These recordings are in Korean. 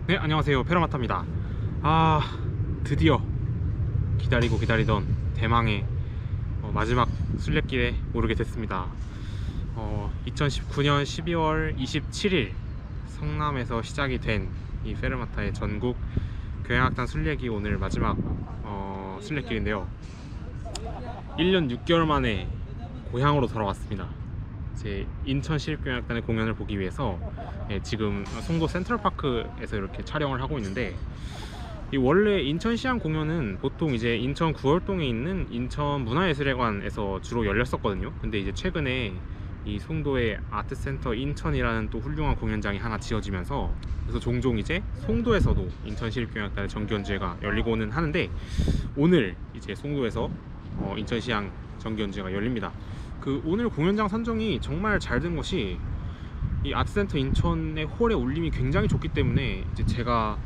네, 안녕하세요. 페라마타입니다. 드디어 기다리고 기다리던 대망의 마지막 순례길에 오르게 됐습니다. 2019년 12월 27일 성남에서 시작이 된 이 페르마타의 전국 교향악단 순례기 오늘 마지막 순례길인데요. 1년 6개월 만에 고향으로 돌아왔습니다. 제 인천 시립교향악단의 공연을 보기 위해서 지금 송도 센트럴파크에서 이렇게 촬영을 하고 있는데, 이 원래 인천시향 공연은 보통 이제 인천 구월동에 있는 인천문화예술회관에서 주로 열렸었거든요. 근데 이제 최근에 이 송도의 아트센터 인천이라는 또 훌륭한 공연장이 하나 지어지면서, 그래서 종종 이제 송도에서도 인천시립교향악단의 정기연주회가 열리고는 하는데, 오늘 이제 송도에서 인천시향 정기연주회가 열립니다. 그 오늘 공연장 선정이 정말 잘 된 것이, 이 아트센터 인천의 홀의 울림이 굉장히 좋기 때문에 이제 제가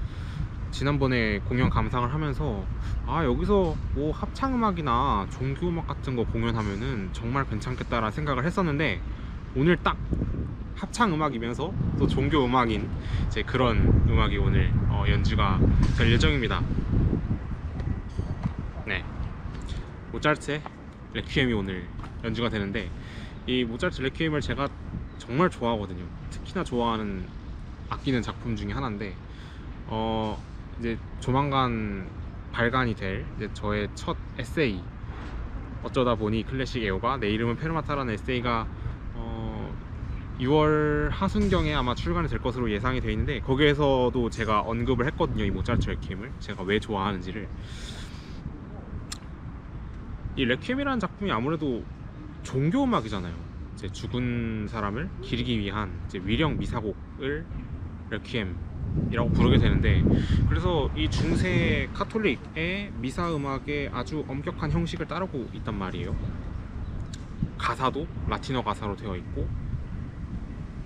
지난번에 공연 감상을 하면서 여기서 뭐 합창음악이나 종교음악 같은 거 공연하면은 정말 괜찮겠다라는 생각을 했었는데, 오늘 딱 합창음악이면서 또 종교음악인 이제 그런 음악이 오늘 연주가 될 예정입니다. 네, 모차르트의 레퀴엠이 오늘 연주가 되는데, 이 모차르트 레퀴엠을 제가 정말 좋아하거든요. 특히나 좋아하는 아끼는 작품 중에 하나인데, 이제 조만간 발간이 될 이제 저의 첫 에세이, 어쩌다 보니 클래식 애호가 내 이름은 페르마타라는 에세이가 6월 하순경에 아마 출간이 될 것으로 예상이 되어 있는데, 거기에서도 제가 언급을 했거든요. 이 모차르트 레퀴엠을 제가 왜 좋아하는지를. 이 레퀴엠이라는 작품이 아무래도 종교음악이잖아요. 이제 죽은 사람을 기리기 위한 이제 위령 미사곡을 레퀴엠이라고 부르게 되는데, 그래서 이 중세 카톨릭의 미사 음악의 아주 엄격한 형식을 따르고 있단 말이에요. 가사도 라틴어 가사로 되어 있고,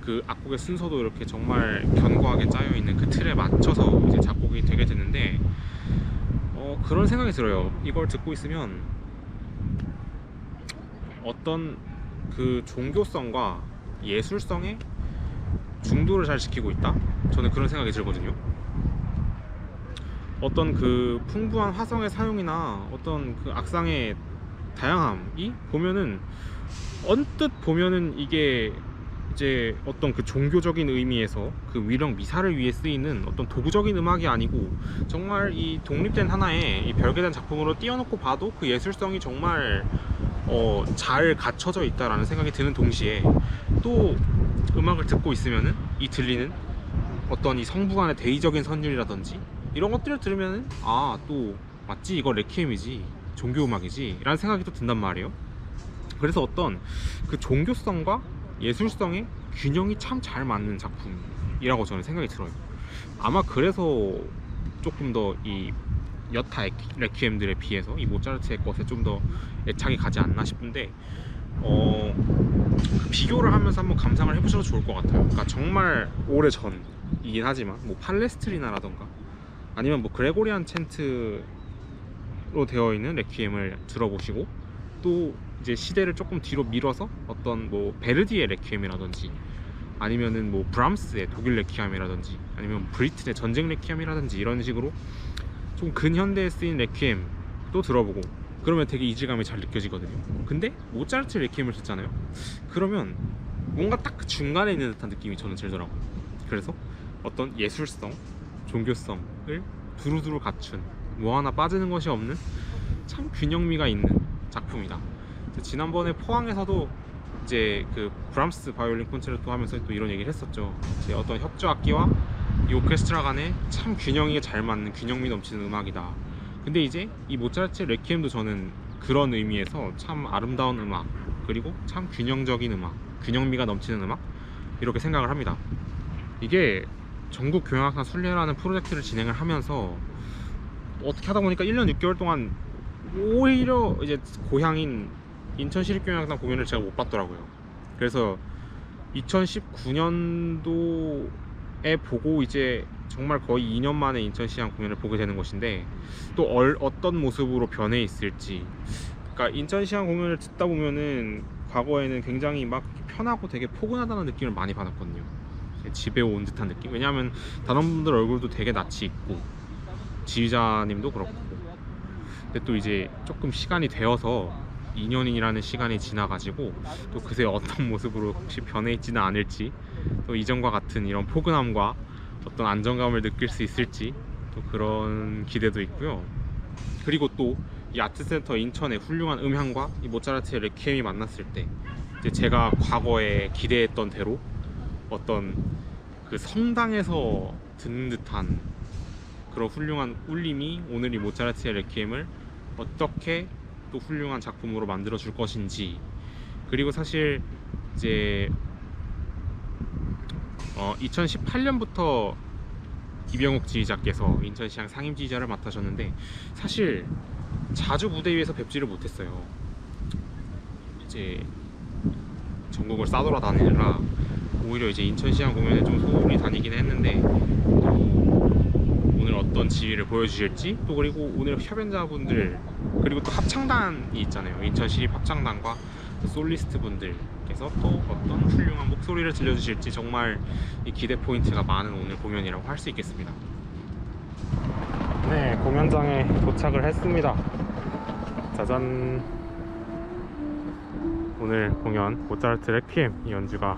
그 악곡의 순서도 이렇게 정말 견고하게 짜여 있는 그 틀에 맞춰서 이제 작곡이 되게 되는데, 그런 생각이 들어요. 이걸 듣고 있으면 어떤 그 종교성과 예술성의 중도를 잘 지키고 있다? 저는 그런 생각이 들거든요. 어떤 그 풍부한 화성의 사용이나 어떤 그 악상의 다양함이 보면은, 언뜻 보면은 이게 이제 어떤 그 종교적인 의미에서 그 위령 미사를 위해 쓰이는 어떤 도구적인 음악이 아니고, 정말 이 독립된 하나의 이 별개된 작품으로 띄워놓고 봐도 그 예술성이 정말 잘 갖춰져 있다라는 생각이 드는 동시에, 또 음악을 듣고 있으면은 이 들리는 어떤 이 성부 간의 대의적인 선율이라든지 이런 것들을 들으면은 또 맞지, 이거 레퀴엠이지, 종교음악이지 라는 생각이 또 든단 말이에요. 그래서 어떤 그 종교성과 예술성의 균형이 참 잘 맞는 작품이라고 저는 생각이 들어요. 아마 그래서 조금 더 이 여타 레퀴엠들에 비해서 이 모차르트의 것에 좀 더 애착이 가지 않나 싶은데, 그 비교를 하면서 한번 감상을 해보셔도 좋을 것 같아요. 그러니까 정말 오래 전이긴 하지만 뭐 팔레스트리나라던가 아니면 뭐 그레고리안 챈트로 되어 있는 레퀴엠을 들어보시고, 또 이제 시대를 조금 뒤로 밀어서 어떤 뭐 베르디의 레퀴엠이라든지 아니면은 뭐 브람스의 독일 레퀴엠이라든지 아니면 브리튼의 전쟁 레퀴엠이라든지 이런 식으로 좀 근현대에 쓰인 레퀴엠도 들어보고, 그러면 되게 이질감이 잘 느껴지거든요. 근데 모차르트 레퀴엠을 듣잖아요. 그러면 뭔가 딱 그 중간에 있는 듯한 느낌이 저는 들더라고요. 그래서 어떤 예술성, 종교성을 두루두루 갖춘, 뭐 하나 빠지는 것이 없는 참 균형미가 있는 작품이다. 지난번에 포항에서도 이제 그 브람스 바이올린 콘체르토 하면서 또 이런 얘기를 했었죠. 이제 어떤 협주 악기와 이 오케스트라 간에 참 균형이 잘 맞는, 균형미 넘치는 음악이다. 근데 이제 이 모차르트 레퀴엠도 저는 그런 의미에서 참 아름다운 음악, 그리고 참 균형적인 음악, 균형미가 넘치는 음악, 이렇게 생각을 합니다. 이게 전국 교향악단 순례라는 프로젝트를 진행을 하면서 어떻게 하다 보니까 1년 6개월 동안 오히려 이제 고향인 인천시립교향악단 공연을 제가 못 봤더라고요. 그래서 2019년도에 보고 이제 정말 거의 2년 만에 인천시향 공연을 보게 되는 것인데, 또 어떤 모습으로 변해 있을지. 그러니까 인천시향 공연을 듣다 보면은 과거에는 굉장히 막 편하고 되게 포근하다는 느낌을 많이 받았거든요. 집에 온 듯한 느낌. 왜냐하면 단원분들 얼굴도 되게 낯이 있고 지휘자님도 그렇고, 근데 또 이제 조금 시간이 되어서 2년이라는 시간이 지나가지고 또 그새 어떤 모습으로 혹시 변해 있지는 않을지, 또 이전과 같은 이런 포근함과 어떤 안정감을 느낄 수 있을지 또 그런 기대도 있고요. 그리고 또 이 아트센터 인천의 훌륭한 음향과 이 모차르트의 레퀴엠이 만났을 때 이제 제가 과거에 기대했던 대로 어떤 그 성당에서 듣는 듯한 그런 훌륭한 울림이 오늘 이 모차르트의 레퀴엠을 어떻게 또 훌륭한 작품으로 만들어 줄 것인지, 그리고 사실 이제 2018년부터 이병욱 지휘자께서 인천시향 상임 지휘자를 맡으셨는데 사실 자주 무대 위에서 뵙지를 못했어요. 이제 전국을 싸돌아다니느라 오히려 이제 인천시향 공연에 좀 소홀히 다니긴 했는데, 또 오늘 어떤 지휘를 보여주실지, 또 그리고 오늘 협연자분들 그리고 또 합창단이 있잖아요. 인천시립 합창단과 또 솔리스트 분들께서 또 어떤 훌륭한 목소리를 들려주실지 정말 이 기대 포인트가 많은 오늘 공연이라고 할 수 있겠습니다. 네, 공연장에 도착을 했습니다. 짜잔. 오늘 공연 모차르트 레퀴엠 연주가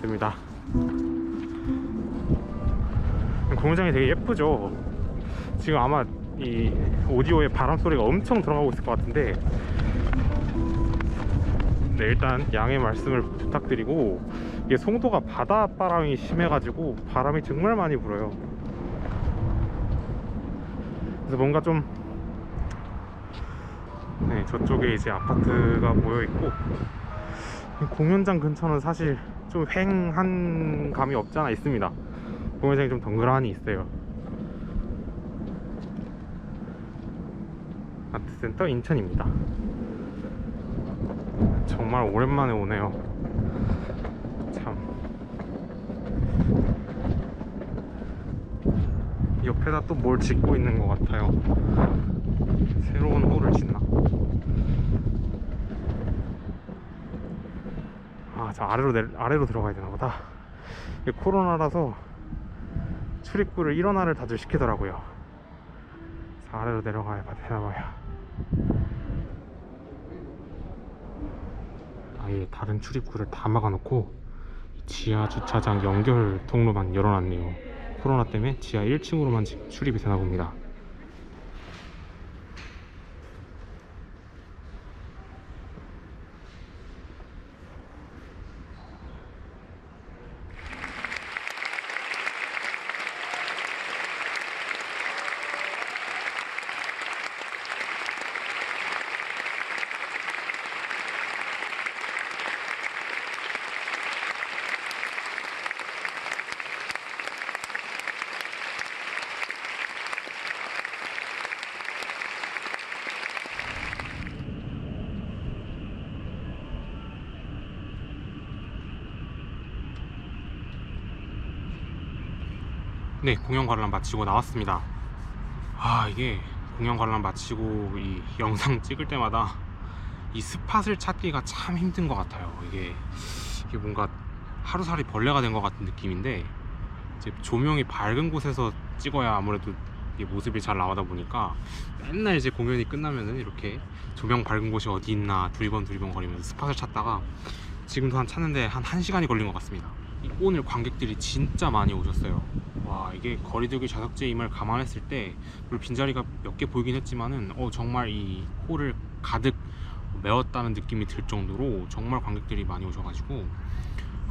됩니다. 공연장이 되게 예쁘죠. 지금 아마 이 오디오에 바람 소리가 엄청 들어가고 있을 것 같은데, 네, 일단 양해 말씀을 부탁드리고, 이게 송도가 바다바람이 심해가지고 바람이 정말 많이 불어요. 그래서 뭔가 좀, 네, 저쪽에 이제 아파트가 모여있고, 공연장 근처는 사실 좀 휑한 감이 없지 않아 있습니다. 공연장이 좀 덩그러니 있어요. 아트센터 인천입니다. 정말 오랜만에 오네요. 참, 옆에다 또 뭘 짓고 있는 것 같아요. 새로운 홀을 짓나? 아, 저 아래로 들어가야 되나 보다. 이게 코로나라서 출입구를 1원화를 다들 시키더라고요. 그래서 아래로 내려가야 되나봐요. 아예 다른 출입구를 다 막아놓고 지하 주차장 연결 통로만 열어놨네요. 코로나 때문에 지하 1층으로만 출입이 되나 봅니다. 네, 공연 관람 마치고 나왔습니다. 아, 이게 공연 관람 마치고 이 영상 찍을 때마다 이 스팟을 찾기가 참 힘든 것 같아요. 이게 뭔가 하루살이 벌레가 된 것 같은 느낌인데, 이제 조명이 밝은 곳에서 찍어야 아무래도 이게 모습이 잘 나오다 보니까 맨날 이제 공연이 끝나면은 이렇게 조명 밝은 곳이 어디 있나 두리번 거리면서 스팟을 찾다가 지금도 찾는데 한 1시간이 걸린 것 같습니다. 오늘 관객들이 진짜 많이 오셨어요. 와, 이게 거리두기 좌석제임을 감안했을 때 물론 빈자리가 몇 개 보이긴 했지만은 정말 이 홀을 가득 메웠다는 느낌이 들 정도로 정말 관객들이 많이 오셔가지고,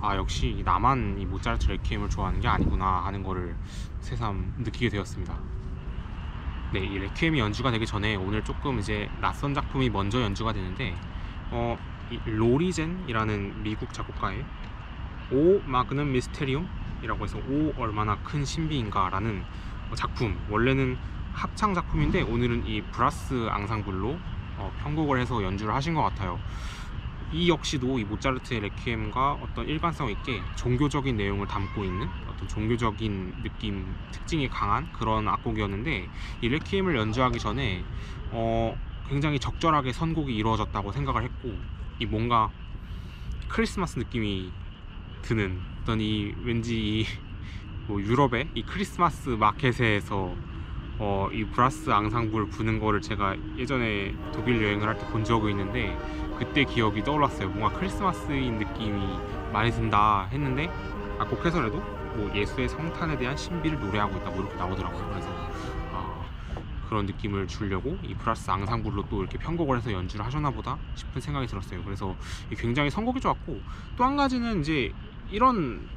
아, 역시 나만 이 모차르트 레퀴엠을 좋아하는 게 아니구나 하는 거를 새삼 느끼게 되었습니다. 네, 이 레퀴엠이 연주가 되기 전에 오늘 조금 이제 낯선 작품이 먼저 연주가 되는데, 이 로리젠이라는 미국 작곡가의 오 마그넘 미스테리움 이라고 해서 오 얼마나 큰 신비인가 라는 작품, 원래는 합창 작품인데 오늘은 이 브라스 앙상블로 편곡을 해서 연주를 하신 것 같아요. 이 역시도 이 모차르트의 레퀴엠과 어떤 일관성 있게 종교적인 내용을 담고 있는 어떤 종교적인 느낌, 특징이 강한 그런 악곡이었는데, 이 레퀴엠을 연주하기 전에 굉장히 적절하게 선곡이 이루어졌다고 생각을 했고, 이 뭔가 크리스마스 느낌이 드는 어떤 이 왠지 뭐 유럽의 이 크리스마스 마켓에서 이 브라스 앙상블 부는 거를 제가 예전에 독일 여행을 할 때 본 적이 있는데 그때 기억이 떠올랐어요. 뭔가 크리스마스인 느낌이 많이 든다 했는데 악곡 해설에도 뭐 예수의 성탄에 대한 신비를 노래하고 있다 뭐 이렇게 나오더라고요. 그래서 그런 느낌을 주려고 이 브라스 앙상블로 또 이렇게 편곡을 해서 연주를 하셨나 보다 싶은 생각이 들었어요. 그래서 굉장히 선곡이 좋았고, 또 한 가지는 이제 이런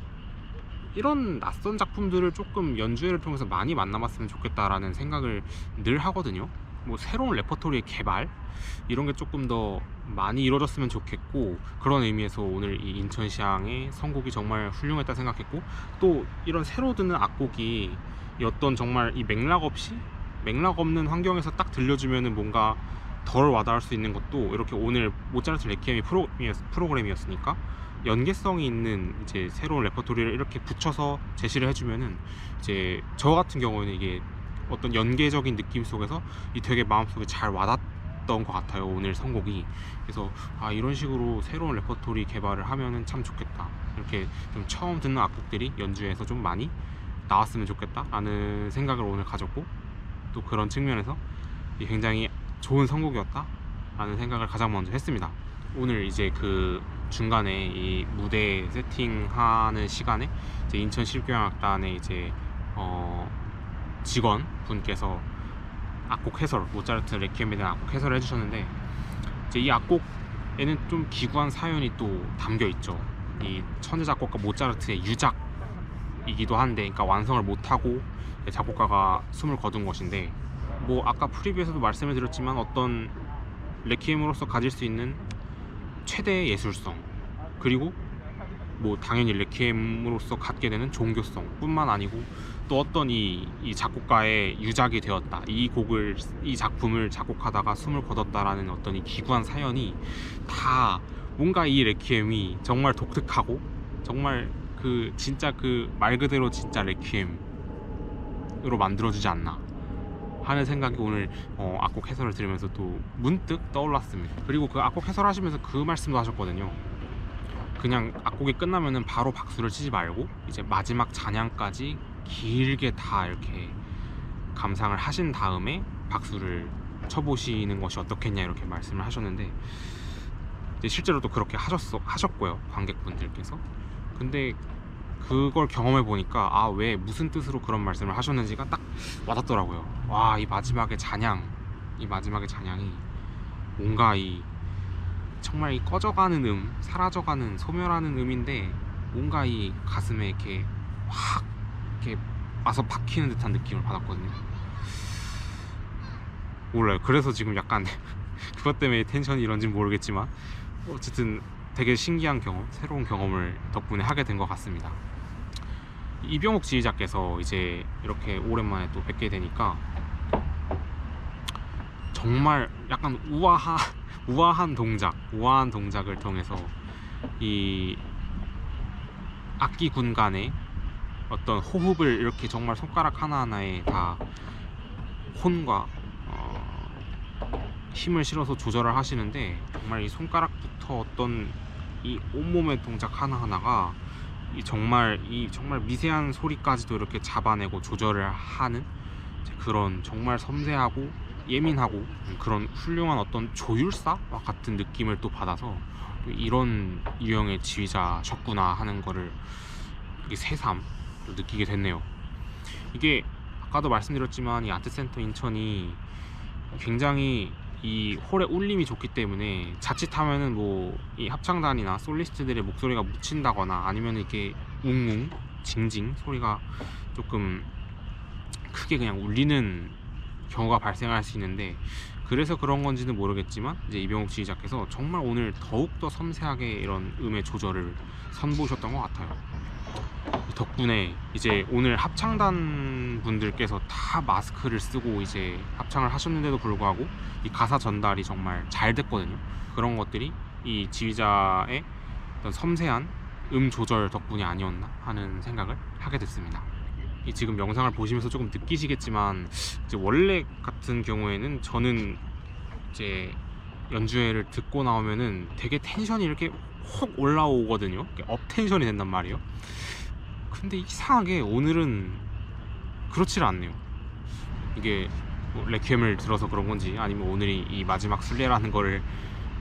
낯선 작품들을 조금 연주회를 통해서 많이 만나봤으면 좋겠다라는 생각을 늘 하거든요. 뭐 새로운 레퍼토리의 개발 이런 게 조금 더 많이 이루어졌으면 좋겠고, 그런 의미에서 오늘 이 인천시향의 선곡이 정말 훌륭했다 생각했고, 또 이런 새로 듣는 악곡이 어떤 정말 이 맥락 없는 환경에서 딱 들려주면은 뭔가 덜 와닿을 수 있는 것도, 이렇게 오늘 모차르트 레퀴엠이 프로그램이었으니까 연계성이 있는 이제 새로운 레퍼토리를 이렇게 붙여서 제시를 해주면은 이제 저 같은 경우에는 이게 어떤 연계적인 느낌 속에서 이 되게 마음속에 잘 와닿던 것 같아요, 오늘 선곡이. 그래서 이런 식으로 새로운 레퍼토리 개발을 하면은 참 좋겠다, 이렇게 좀 처음 듣는 악곡들이 연주에서 좀 많이 나왔으면 좋겠다 라는 생각을 오늘 가졌고, 또 그런 측면에서 굉장히 좋은 선곡이었다 라는 생각을 가장 먼저 했습니다. 오늘 이제 그 중간에 이 무대 세팅하는 시간에 이제 인천 실교향악단의 이제 직원 분께서 악곡 해설, 모차르트 레퀴엠에 대한 악곡 해설을 해주셨는데, 이제 이 악곡에는 좀 기구한 사연이 또 담겨 있죠. 이 천재 작곡가 모차르트의 유작이기도 한데, 그러니까 완성을 못하고 작곡가가 숨을 거둔 것인데, 뭐 아까 프리뷰에서도 말씀을 드렸지만 어떤 레퀴엠으로서 가질 수 있는 최대의 예술성, 그리고 뭐 당연히 레퀴엠으로서 갖게 되는 종교성 뿐만 아니고, 또 어떤 이 작곡가의 유작이 되었다, 이 작품을 작곡하다가 숨을 거뒀다라는 어떤 이 기구한 사연이 다 뭔가 이 레퀴엠이 정말 독특하고, 정말 그 진짜 그 말 그대로 진짜 레퀴엠으로 만들어주지 않나 하는 생각이 오늘 악곡 해설을 들으면서 또 문득 떠올랐습니다. 그리고 그 악곡 해설하시면서 그 말씀도 하셨거든요. 그냥 악곡이 끝나면은 바로 박수를 치지 말고 이제 마지막 잔향까지 길게 다 이렇게 감상을 하신 다음에 박수를 쳐보시는 것이 어떻겠냐, 이렇게 말씀을 하셨는데, 이제 실제로 또 그렇게 하셨고요, 관객분들께서. 근데 그걸 경험해 보니까 왜 무슨 뜻으로 그런 말씀을 하셨는지가 딱 와닿더라고요. 이 마지막의 잔향이 뭔가 정말 이 꺼져가는 사라져가는 소멸하는 음인데, 뭔가 이 가슴에 이렇게 확 이렇게 와서 박히는 듯한 느낌을 받았거든요. 몰라요. 그래서 지금 약간 그것 때문에 텐션이 이런지 모르겠지만 어쨌든 되게 신기한 경험, 새로운 경험을 덕분에 하게 된 것 같습니다. 이병옥 지휘자께서 이제 이렇게 오랜만에 또 뵙게 되니까 정말 약간 우아한 동작을 통해서 이 악기군 간의 어떤 호흡을 이렇게 정말 손가락 하나하나에 다 혼과 힘을 실어서 조절을 하시는데, 정말 이 손가락부터 어떤 이 온몸의 동작 하나하나가 정말 미세한 소리까지도 이렇게 잡아내고 조절을 하는 그런 정말 섬세하고 예민하고 그런 훌륭한 어떤 조율사와 같은 느낌을 또 받아서 이런 유형의 지휘자셨구나 하는 거를 새삼 느끼게 됐네요. 이게 아까도 말씀드렸지만 이 아트센터 인천이 굉장히 이 홀의 울림이 좋기 때문에 자칫하면은 뭐 이 합창단이나 솔리스트들의 목소리가 묻힌다거나 아니면 이렇게 웅웅 징징 소리가 조금 크게 그냥 울리는 경우가 발생할 수 있는데, 그래서 그런 건지는 모르겠지만 이제 이병옥 지휘자께서 정말 오늘 더욱더 섬세하게 이런 음의 조절을 선보이셨던 것 같아요. 덕분에 이제 오늘 합창단 분들께서 다 마스크를 쓰고 이제 합창을 하셨는데도 불구하고 이 가사 전달이 정말 잘 됐거든요. 그런 것들이 이 지휘자의 어떤 섬세한 음 조절 덕분이 아니었나 하는 생각을 하게 됐습니다. 이 지금 영상을 보시면서 조금 느끼시겠지만 이제 원래 같은 경우에는 저는 이제 연주회를 듣고 나오면은 되게 텐션이 이렇게 확 올라오거든요. 업텐션이 된단 말이에요. 근데 이상하게 오늘은 그렇지를 않네요. 이게 뭐 레퀴엠을 들어서 그런 건지 아니면 오늘이 이 마지막 순례라는 거를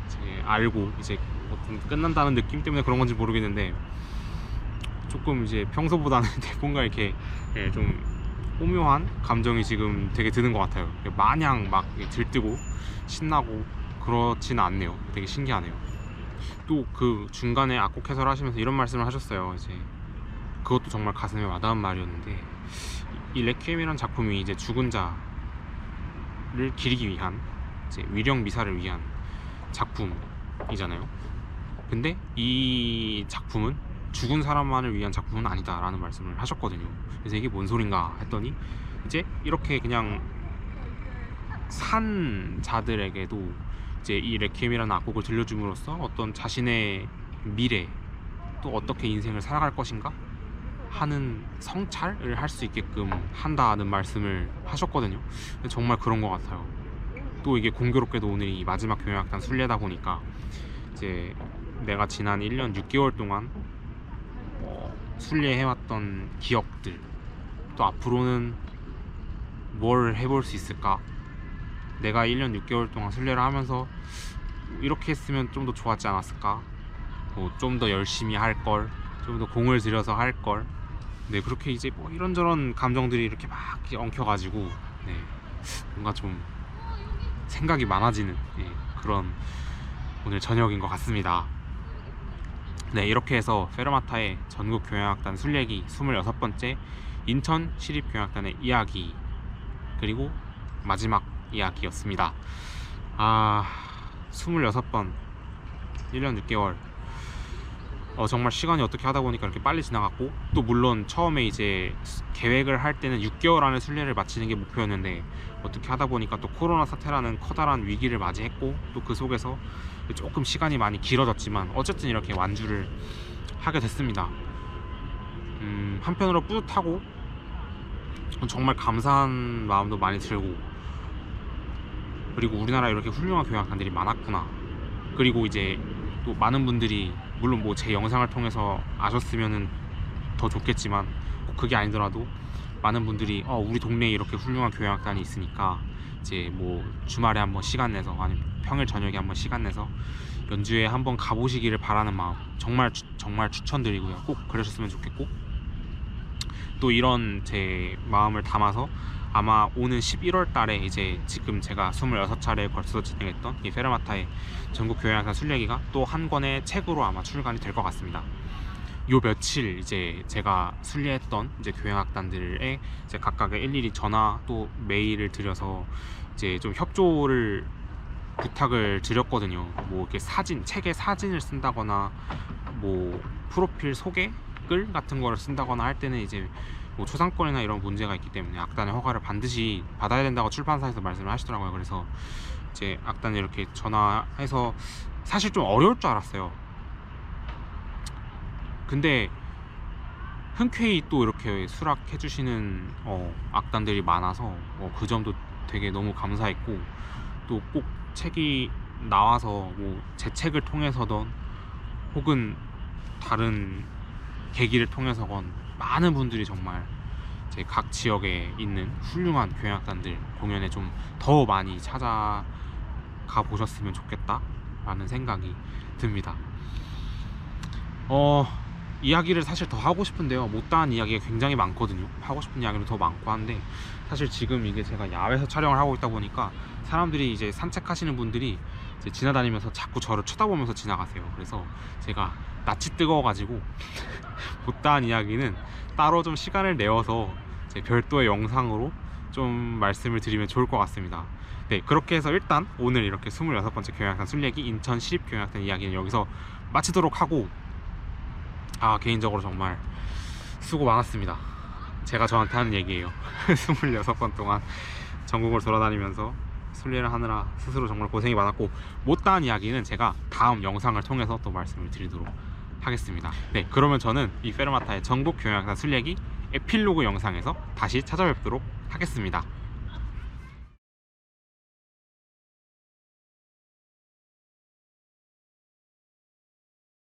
이제 알고 이제 어떤 끝난다는 느낌 때문에 그런 건지 모르겠는데 조금 이제 평소보다는 뭔가 이렇게 좀 오묘한 감정이 지금 되게 드는 것 같아요. 마냥 막 들뜨고 신나고 그렇지는 않네요. 되게 신기하네요. 또 그 중간에 악곡 해설 하시면서 이런 말씀을 하셨어요. 이제 그것도 정말 가슴에 와닿은 말이었는데, 이 레퀴엠이라는 작품이 이제 죽은 자를 기리기 위한 이제 위령 미사를 위한 작품이잖아요. 근데 이 작품은 죽은 사람만을 위한 작품은 아니다라는 말씀을 하셨거든요. 그래서 이게 뭔 소린가 했더니 이제 이렇게 그냥 산 자들에게도 이제 이 레퀴엠이라는 악곡을 들려줌으로써 어떤 자신의 미래 또 어떻게 인생을 살아갈 것인가 하는 성찰을 할 수 있게끔 한다는 말씀을 하셨거든요. 정말 그런 것 같아요. 또 이게 공교롭게도 오늘이 마지막 교향악단 순례다 보니까 이제 내가 지난 1년 6개월 동안 순례해왔던 기억들, 또 앞으로는 뭘 해볼 수 있을까, 내가 1년 6개월 동안 순례를 하면서 이렇게 했으면 좀 더 좋았지 않았을까, 좀 더 열심히 할걸, 좀 더 공을 들여서 할걸, 네, 그렇게 이제 뭐 이런저런 감정들이 이렇게 막 엉켜가지고 네, 뭔가 좀 생각이 많아지는 그런 오늘 저녁인 것 같습니다. 네, 이렇게 해서 페르마타의 전국 교향악단 순례기 26번째 인천 시립교향악단의 이야기, 그리고 마지막 이야기였습니다. 26번 1년 6개월 정말 시간이 어떻게 하다 보니까 이렇게 빨리 지나갔고, 또 물론 처음에 이제 계획을 할 때는 6개월 안에 순례를 마치는 게 목표였는데 어떻게 하다 보니까 또 코로나 사태라는 커다란 위기를 맞이했고, 또 그 속에서 조금 시간이 많이 길어졌지만 어쨌든 이렇게 완주를 하게 됐습니다. 한편으로 뿌듯하고 정말 감사한 마음도 많이 들고, 그리고 우리나라에 이렇게 훌륭한 교향악단들이 많았구나, 그리고 이제 또 많은 분들이 물론 뭐 제 영상을 통해서 아셨으면 더 좋겠지만 꼭 그게 아니더라도 많은 분들이 우리 동네에 이렇게 훌륭한 교향악단이 있으니까 이제 뭐 주말에 한번 시간 내서 아니면 평일 저녁에 한번 시간 내서 연주회 한번 가보시기를 바라는 마음 정말 추천드리고요. 꼭 그러셨으면 좋겠고, 또 이런 제 마음을 담아서 아마 오는 11월 달에 이제 지금 제가 26차례에 걸쳐서 진행했던 이 페르마타의 전국 교향악단 순례기가 또 한 권의 책으로 아마 출간이 될 것 같습니다. 요 며칠 이제 제가 순례했던 이제 교향악단들에 이제 각각의 일일이 전화 또 메일을 드려서 이제 좀 협조를 부탁을 드렸거든요. 뭐 이렇게 책에 사진을 쓴다거나 뭐 프로필 소개글 같은 거를 쓴다거나 할 때는 이제 뭐 초상권이나 이런 문제가 있기 때문에 악단의 허가를 반드시 받아야 된다고 출판사에서 말씀을 하시더라고요. 그래서 이제 악단에 이렇게 전화해서 사실 좀 어려울 줄 알았어요. 근데 흔쾌히 또 이렇게 수락해 주시는 악단들이 많아서 그 점도 되게 너무 감사했고, 또 꼭 책이 나와서 뭐 제 책을 통해서든 혹은 다른 계기를 통해서건 많은 분들이 정말 제 각 지역에 있는 훌륭한 교향악단들 공연에 좀 더 많이 찾아가 보셨으면 좋겠다 라는 생각이 듭니다. 이야기를 사실 더 하고 싶은데요, 못다한 이야기가 굉장히 많거든요. 하고 싶은 이야기는 더 많고 한데, 사실 지금 이게 제가 야외에서 촬영을 하고 있다 보니까 사람들이 이제 산책하시는 분들이 이제 지나다니면서 자꾸 저를 쳐다보면서 지나가세요. 그래서 제가 낯이 뜨거워가지고 못다한 이야기는 따로 좀 시간을 내어서 제 별도의 영상으로 좀 말씀을 드리면 좋을 것 같습니다. 네, 그렇게 해서 일단 오늘 이렇게 26번째 교향악단 순례기 인천 시립교향악단 이야기는 여기서 마치도록 하고, 개인적으로 정말 수고 많았습니다. 제가 저한테 하는 얘기예요. 26번 동안 전국을 돌아다니면서 순례를 하느라 스스로 정말 고생이 많았고, 못다한 이야기는 제가 다음 영상을 통해서 또 말씀을 드리도록 하겠습니다. 네, 그러면 저는 이 페르마타의 전국 교향악단 순례기 에필로그 영상에서 다시 찾아뵙도록 하겠습니다.